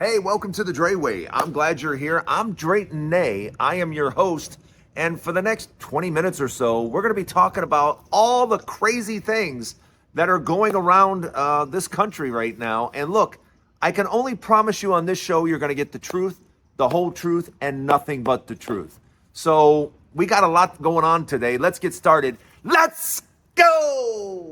Hey, welcome to the Dray Way. I'm glad you're here. I'm Drayton Nay. I am your host. And for the next 20 minutes or so, we're going to be talking about all the crazy things that are going around this country right now. And look, I can only promise you on this show, you're going to get the truth, the whole truth, and nothing but the truth. So we got a lot going on today. Let's get started. Let's go!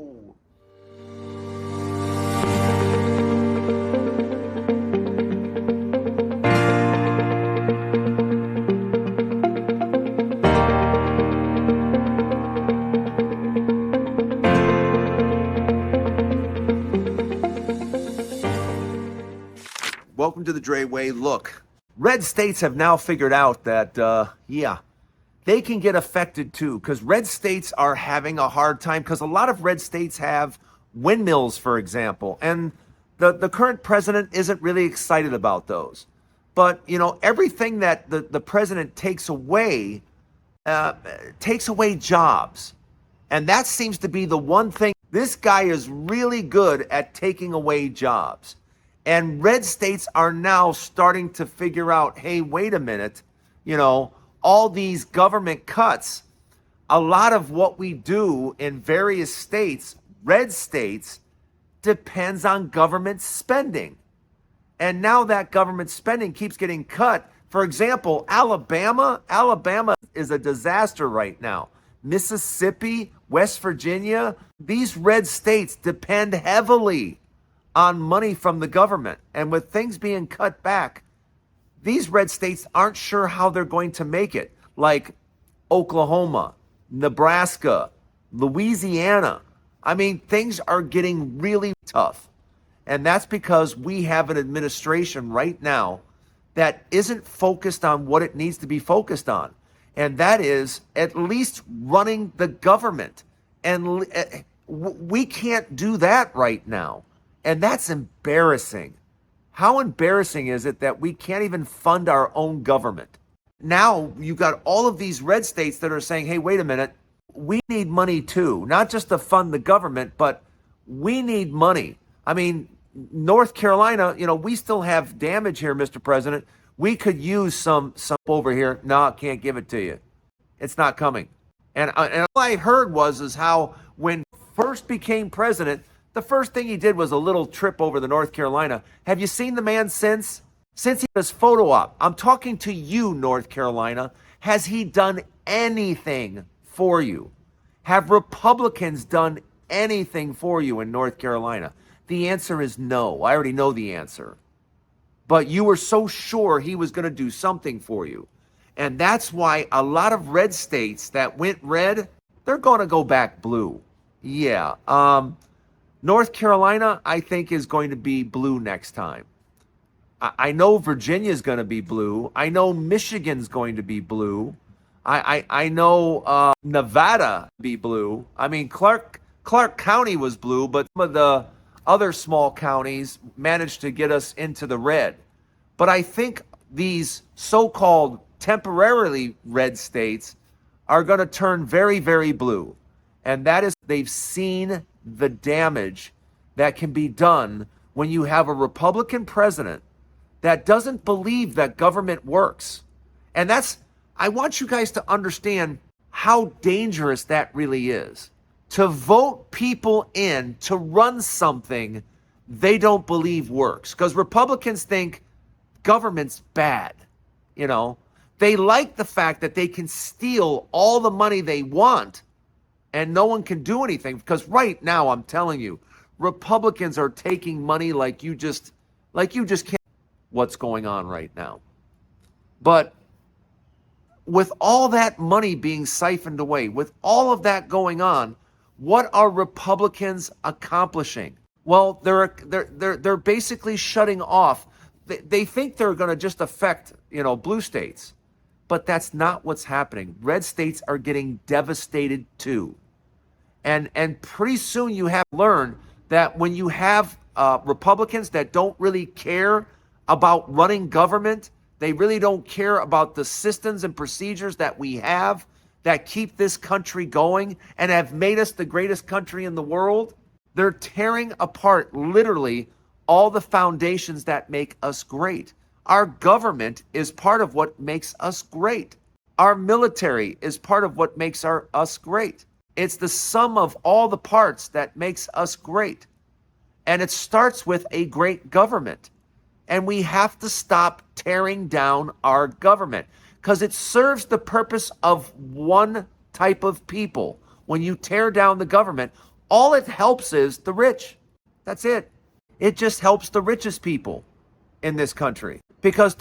Welcome to the Dray Way. Look, red states have now figured out that, they can get affected too, because red states are having a hard time, because a lot of red states have windmills, for example, and the current president isn't really excited about those. But, you know, everything that the president takes away jobs. And that seems to be the one thing. This guy is really good at taking away jobs. And red states are now starting to figure out, hey, wait a minute, you know, all these government cuts, a lot of what we do in various states, red states, depends on government spending. And now that government spending keeps getting cut. For example, Alabama is a disaster right now. Mississippi, West Virginia, these red states depend heavily on money from the government. And with things being cut back, these red states aren't sure how they're going to make it, like Oklahoma, Nebraska, Louisiana. I mean, things are getting really tough. And that's because we have an administration right now that isn't focused on what it needs to be focused on. And that is at least running the government. And we can't do that right now. And that's embarrassing. How embarrassing is it that we can't even fund our own government? Now you've got all of these red states that are saying, hey, wait a minute, we need money too, not just to fund the government, but we need money. I mean, North Carolina, you know, we still have damage here, Mr. President. We could use some over here. No, can't give it to you. It's not coming. And all I heard is how when first became president, the first thing he did was a little trip over to North Carolina. Have you seen the man since? Since he was photo op. I'm talking to you, North Carolina. Has he done anything for you? Have Republicans done anything for you in North Carolina? The answer is no. I already know the answer. But you were so sure he was going to do something for you. And that's why a lot of red states that went red, they're going to go back blue. Yeah. North Carolina, I think, is going to be blue next time. I know Virginia's going to be blue. I know Michigan's going to be blue. I know Nevada be blue. I mean, Clark County was blue, but some of the other small counties managed to get us into the red. But I think these so-called temporarily red states are going to turn very, very blue. And that is, they've seen the damage that can be done when you have a Republican president that doesn't believe that government works. And I want you guys to understand how dangerous that really is. To vote people in to run something they don't believe works. Because Republicans think government's bad. You know, they like the fact that they can steal all the money they want and no one can do anything, because right now, I'm telling you, Republicans are taking money like you just can't. What's going on right now? But with all that money being siphoned away, with all of that going on, what are Republicans accomplishing? Well, they're basically shutting off. They think they're going to just affect, you know, blue states, but that's not what's happening. Red states are getting devastated too. And pretty soon you have to learn that when you have Republicans that don't really care about running government, they really don't care about the systems and procedures that we have that keep this country going and have made us the greatest country in the world. They're tearing apart literally all the foundations that make us great. Our government is part of what makes us great. Our military is part of what makes us great. It's the sum of all the parts that makes us great. And it starts with a great government. And we have to stop tearing down our government because it serves the purpose of one type of people. When you tear down the government, all it helps is the rich. That's it. It just helps the richest people in this country because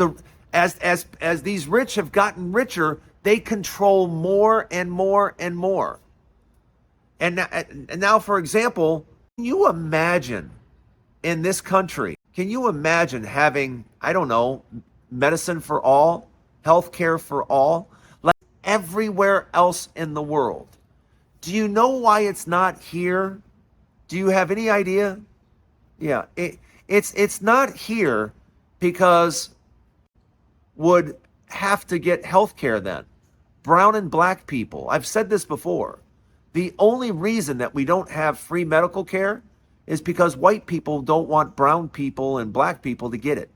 as these rich have gotten richer, they control more and more and more. And now, for example, can you imagine in this country, can you imagine having, I don't know, medicine for all, healthcare for all, like everywhere else in the world? Do you know why it's not here? Do you have any idea? Yeah, it's not here because would have to get healthcare then. Brown and black people, I've said this before. The only reason that we don't have free medical care is because white people don't want brown people and black people to get it.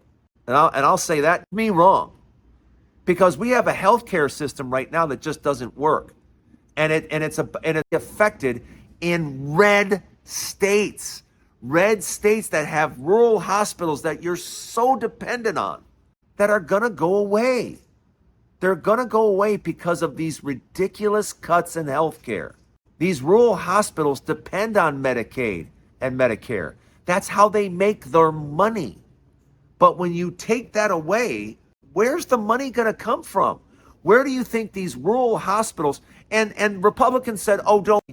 And I'll say that, me wrong. Because we have a healthcare system right now that just doesn't work. And it's affected in red states. Red states that have rural hospitals that you're so dependent on that are going to go away. They're going to go away because of these ridiculous cuts in healthcare. These rural hospitals depend on Medicaid and Medicare. That's how they make their money. But when you take that away, where's the money going to come from? Where do you think these rural hospitals, and Republicans said, oh, don't,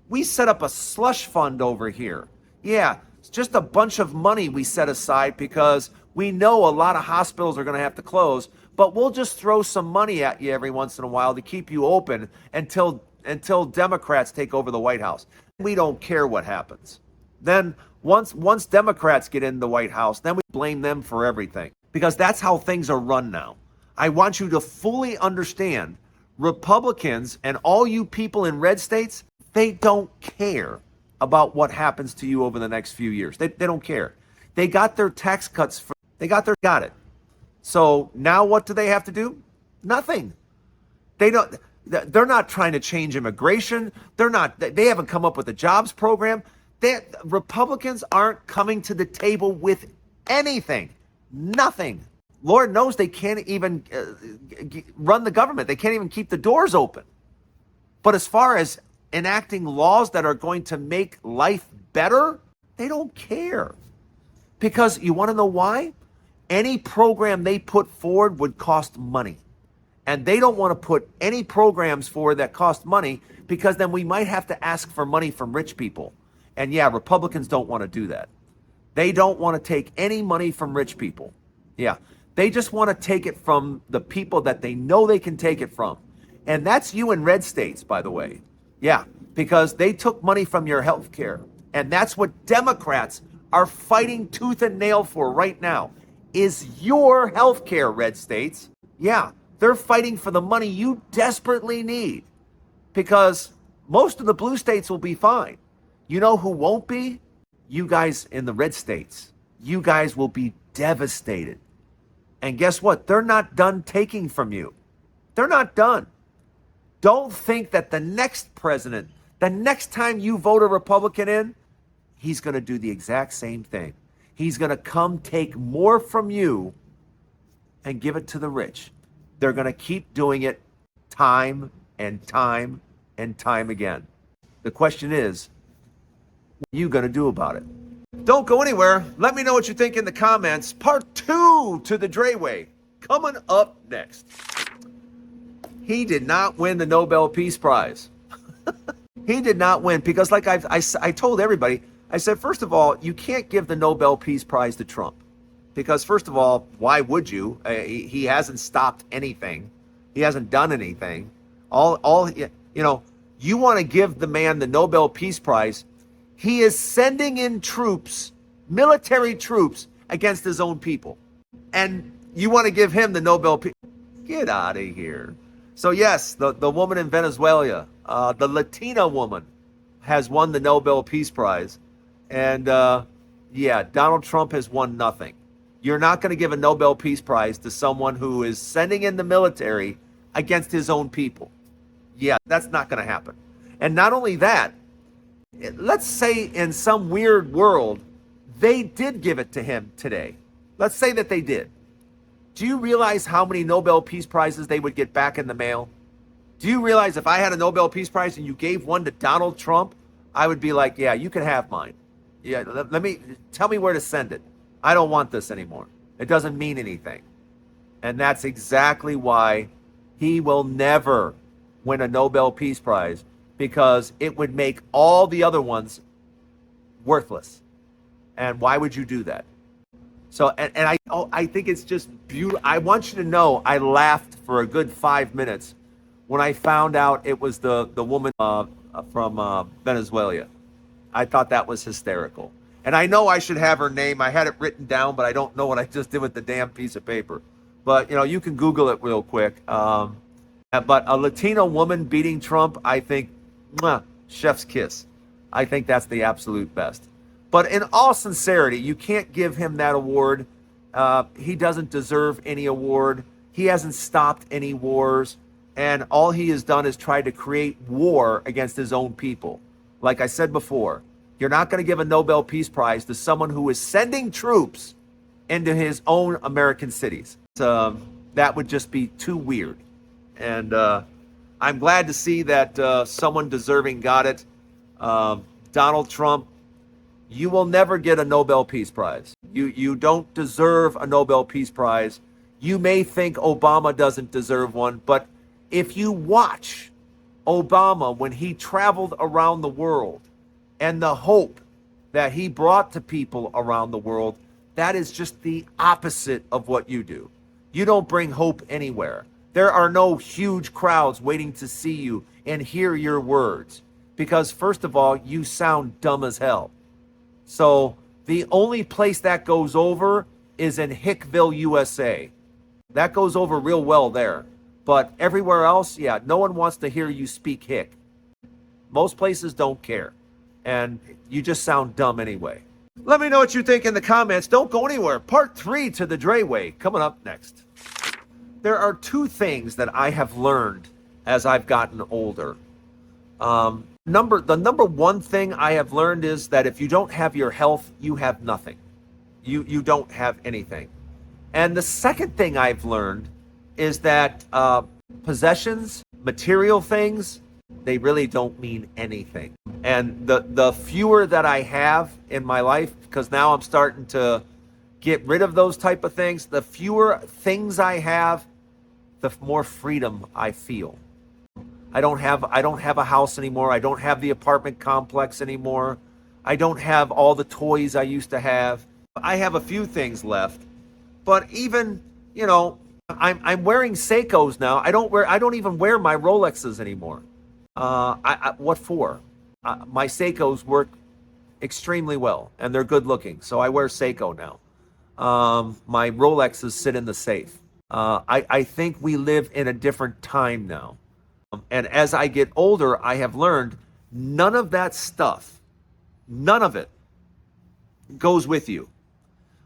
we set up a slush fund over here. Yeah, it's just a bunch of money we set aside because we know a lot of hospitals are going to have to close, but we'll just throw some money at you every once in a while to keep you open until Democrats take over the White House. We don't care what happens. Then once Democrats get in the White House, then we blame them for everything because that's how things are run now. I want you to fully understand Republicans and all you people in red states, they don't care about what happens to you over the next few years. They don't care. They got their tax cuts. Got it. So now what do they have to do? Nothing. They're not trying to change immigration. They haven't come up with a jobs program. Republicans aren't coming to the table with anything. Nothing. Lord knows they can't even run the government. They can't even keep the doors open. But as far as enacting laws that are going to make life better, they don't care. Because you want to know why? Any program they put forward would cost money. And they don't want to put any programs forward that cost money because then we might have to ask for money from rich people. And yeah, Republicans don't want to do that. They don't want to take any money from rich people. Yeah, they just want to take it from the people that they know they can take it from. And that's you in red states, by the way. Yeah, because they took money from your health care. And that's what Democrats are fighting tooth and nail for right now, is your health care, red states. Yeah, they're fighting for the money you desperately need because most of the blue states will be fine. You know who won't be? You guys in the red states. You guys will be devastated. And guess what? They're not done taking from you. They're not done. Don't think that the next president, the next time you vote a Republican in, he's going to do the exact same thing. He's going to come take more from you and give it to the rich. They're going to keep doing it time and time and time again. The question is, what are you going to do about it? Don't go anywhere. Let me know what you think in the comments. Part 2 to the Dray Way coming up next. He did not win the Nobel Peace Prize. He did not win because, like I told everybody, I said, first of all, you can't give the Nobel Peace Prize to Trump. Because, first of all, why would you? He hasn't stopped anything. He hasn't done anything. You want to give the man the Nobel Peace Prize. He is sending in troops, military troops, against his own people. And you want to give him the Nobel Peace? Get out of here. So yes, the woman in Venezuela, the Latina woman, has won the Nobel Peace Prize. And yeah, Donald Trump has won nothing. You're not going to give a Nobel Peace Prize to someone who is sending in the military against his own people. Yeah, that's not going to happen. And not only that, let's say in some weird world, they did give it to him today. Let's say that they did. Do you realize how many Nobel Peace Prizes they would get back in the mail? Do you realize if I had a Nobel Peace Prize and you gave one to Donald Trump, I would be like, yeah, you can have mine. Yeah, tell me where to send it. I don't want this anymore. It doesn't mean anything. And that's exactly why he will never win a Nobel Peace Prize, because it would make all the other ones worthless. And why would you do that? So, and I think it's just beautiful. I want you to know I laughed for a good 5 minutes when I found out it was the woman from Venezuela. I thought that was hysterical. And I know I should have her name. I had it written down, but I don't know what I just did with the damn piece of paper. But, you can Google it real quick. But a Latino woman beating Trump, I think, chef's kiss. I think that's the absolute best. But in all sincerity, you can't give him that award. He doesn't deserve any award. He hasn't stopped any wars. And all he has done is tried to create war against his own people. Like I said before, you're not going to give a Nobel Peace Prize to someone who is sending troops into his own American cities. That would just be too weird. And I'm glad to see that someone deserving got it. Donald Trump, you will never get a Nobel Peace Prize. You don't deserve a Nobel Peace Prize. You may think Obama doesn't deserve one, but if you watch Obama when he traveled around the world and the hope that he brought to people around the world, that is just the opposite of what you do. You don't bring hope anywhere. There are no huge crowds waiting to see you and hear your words, because first of all, you sound dumb as hell. So the only place that goes over is in Hickville, USA. That goes over real well there. But everywhere else, yeah, no one wants to hear you speak Hick. Most places don't care. And you just sound dumb anyway. Let me know what you think in the comments. Don't go anywhere. Part 3 to the Dray Way coming up next. There are 2 things that I have learned as I've gotten older. The number one thing I have learned is that if you don't have your health, you have nothing. You don't have anything. And the second thing I've learned is that possessions, material things, they really don't mean anything. And the fewer that I have in my life, because now I'm starting to get rid of those type of things, the fewer things I have, the more freedom I feel. I don't have a house anymore. I don't have the apartment complex anymore. I don't have all the toys I used to have. I have a few things left, but even, I'm wearing Seikos now. I don't even wear my Rolexes anymore. What for? My Seikos work extremely well, and they're good looking, so I wear Seiko now. My Rolexes sit in the safe. I think we live in a different time now. And as I get older, I have learned none of that stuff, none of it goes with you.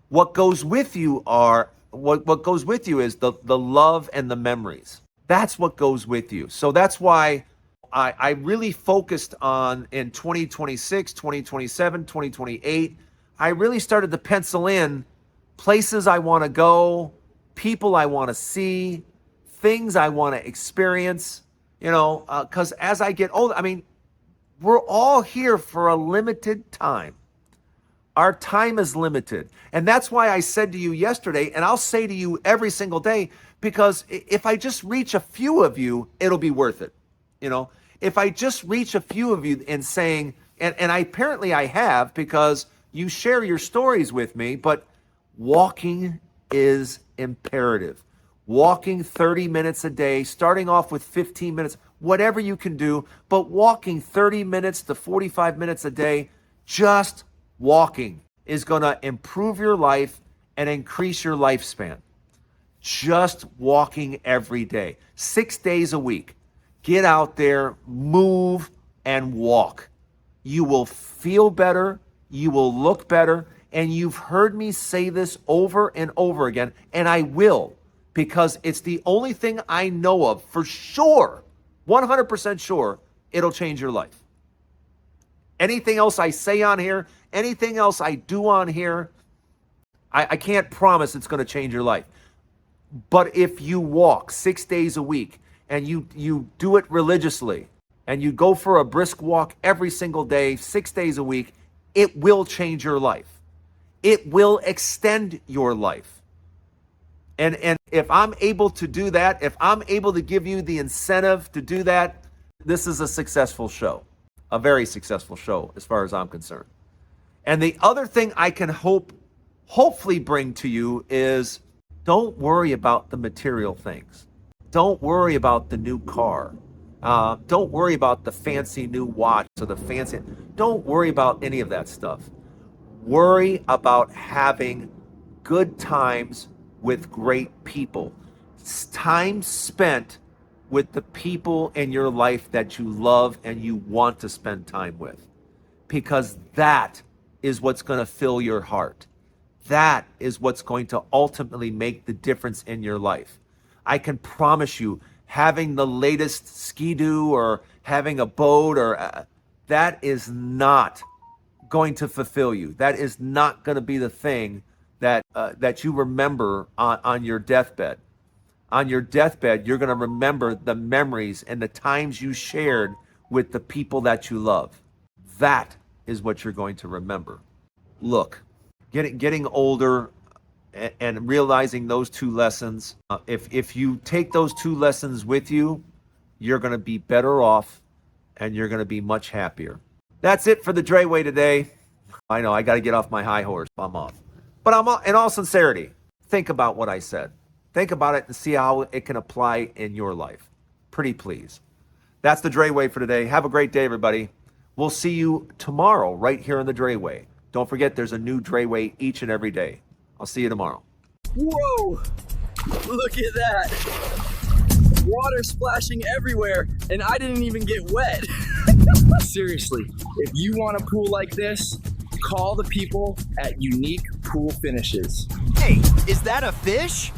What goes with you is the love and the memories. That's what goes with you. So that's why I really focused on, in 2026, 2027, 2028, I really started to pencil in places I want to go, people I want to see, things I want to experience, because as I get older, we're all here for a limited time. Our time is limited. And that's why I said to you yesterday, and I'll say to you every single day, because if I just reach a few of you, it'll be worth it. If I just reach a few of you and saying, and apparently I have, because you share your stories with me, but walking is imperative. Walking 30 minutes a day, starting off with 15 minutes, whatever you can do, but walking 30 minutes to 45 minutes a day, just walking is going to improve your life and increase your lifespan. Just walking every day, 6 days a week. Get out there, move, and walk. You will feel better, you will look better, And you've heard me say this over and over again, and I will, because it's the only thing I know of for sure, 100% sure, it'll change your life. Anything else I say on here, anything else I do on here, I can't promise it's going to change your life. But if you walk 6 days a week and you do it religiously and you go for a brisk walk every single day, 6 days a week, it will change your life. It will extend your life. And if I'm able to do that, if I'm able to give you the incentive to do that, this is a successful show, a very successful show as far as I'm concerned. And the other thing I can hopefully bring to you is, don't worry about the material things. Don't worry about the new car. Don't worry about the fancy new watch or don't worry about any of that stuff. Worry about having good times with great people. It's time spent with the people in your life that you love and you want to spend time with. Because that is what's going to fill your heart. That is what's going to ultimately make the difference in your life. I can promise you, having the latest ski-doo or having a boat or that is not going to fulfill you. That is not going to be the thing that you remember on your deathbed. On your deathbed, you're going to remember the memories and the times you shared with the people that you love. That is what you're going to remember. Look, getting older and realizing those two lessons, if you take those two lessons with you, you're going to be better off and you're going to be much happier. That's it for the Dray Way today. I know I got to get off my high horse. I'm off. But in all sincerity, think about what I said. Think about it and see how it can apply in your life. Pretty please. That's the Dray Way for today. Have a great day, everybody. We'll see you tomorrow right here on the Dray Way. Don't forget, there's a new Dray Way each and every day. I'll see you tomorrow. Whoa! Look at that. Water splashing everywhere, and I didn't even get wet. Seriously, if you want a pool like this, call the people at Unique Pool Finishes. Hey, is that a fish?